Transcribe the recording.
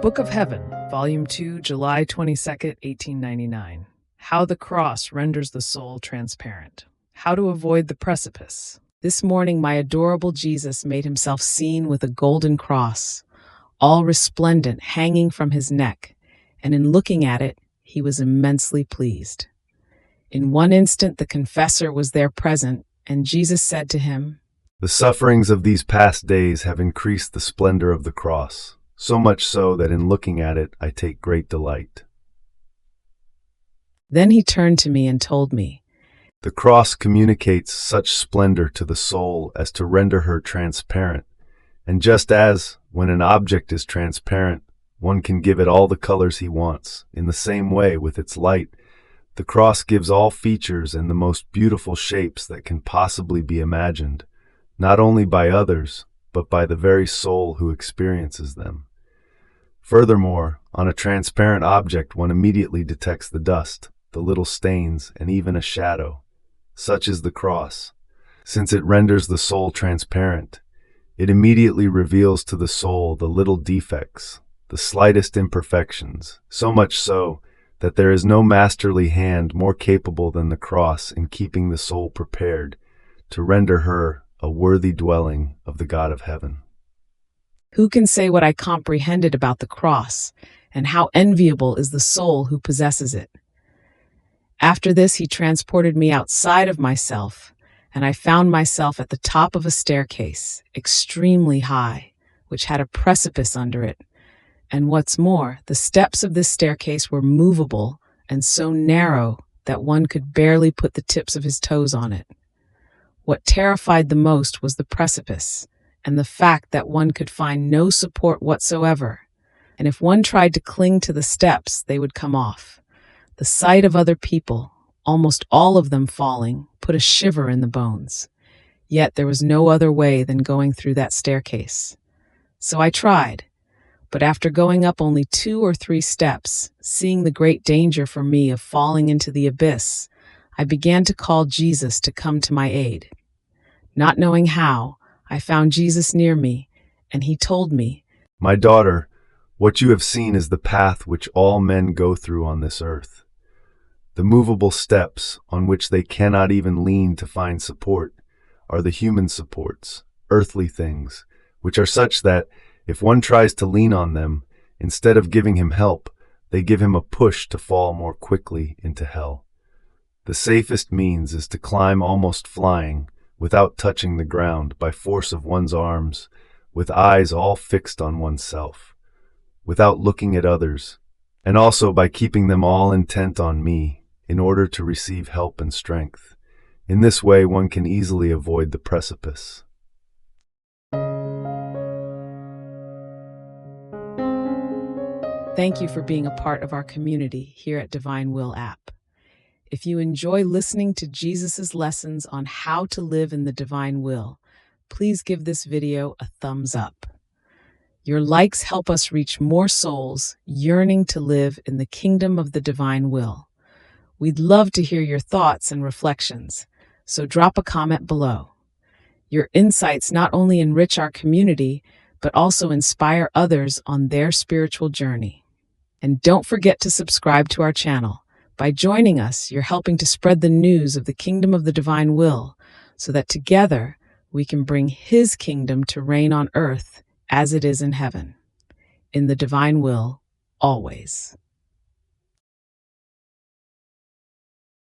Book of Heaven, Volume 2, July 22nd, 1899. How the Cross Renders the Soul Transparent. How to Avoid the Precipice. This morning my adorable Jesus made himself seen with a golden cross, all resplendent, hanging from his neck, and in looking at it, he was immensely pleased. In one instant the confessor was there present, and Jesus said to him, "The sufferings of these past days have increased the splendor of the cross, so much so that in looking at it I take great delight." Then he turned to me and told me, "The cross communicates such splendor to the soul as to render her transparent, and just as, when an object is transparent, one can give it all the colors he wants, in the same way, with its light, the cross gives all features and the most beautiful shapes that can possibly be imagined, not only by others, but by the very soul who experiences them. Furthermore, on a transparent object one immediately detects the dust, the little stains, and even a shadow. Such is the cross. Since it renders the soul transparent, it immediately reveals to the soul the little defects, the slightest imperfections, so much so that there is no masterly hand more capable than the cross in keeping the soul prepared to render her a worthy dwelling of the God of heaven." "Who can say what I comprehended about the cross, and how enviable is the soul who possesses it?" After this he transported me outside of myself, and I found myself at the top of a staircase, extremely high, which had a precipice under it. And what's more, the steps of this staircase were movable and so narrow that one could barely put the tips of his toes on it. What terrified the most was the precipice, and the fact that one could find no support whatsoever, and if one tried to cling to the steps, they would come off. The sight of other people, almost all of them falling, put a shiver in the bones. Yet there was no other way than going through that staircase. So I tried, but after going up only 2 or 3 steps, seeing the great danger for me of falling into the abyss, I began to call Jesus to come to my aid. Not knowing how, I found Jesus near me, and he told me, "My daughter, what you have seen is the path which all men go through on this earth. The movable steps, on which they cannot even lean to find support, are the human supports, earthly things, which are such that, if one tries to lean on them, instead of giving him help, they give him a push to fall more quickly into hell. The safest means is to climb almost flying, without touching the ground, by force of one's arms, with eyes all fixed on oneself, without looking at others, and also by keeping them all intent on me, in order to receive help and strength. In this way one can easily avoid the precipice." Thank you for being a part of our community here at Divine Will app. If you enjoy listening to Jesus' lessons on how to live in the divine will, please give this video a thumbs up. Your likes help us reach more souls yearning to live in the kingdom of the divine will. We'd love to hear your thoughts and reflections, so drop a comment below. Your insights not only enrich our community, but also inspire others on their spiritual journey. And don't forget to subscribe to our channel. By joining us, you're helping to spread the news of the kingdom of the divine will, so that together we can bring his kingdom to reign on earth as it is in heaven. In the divine will, always.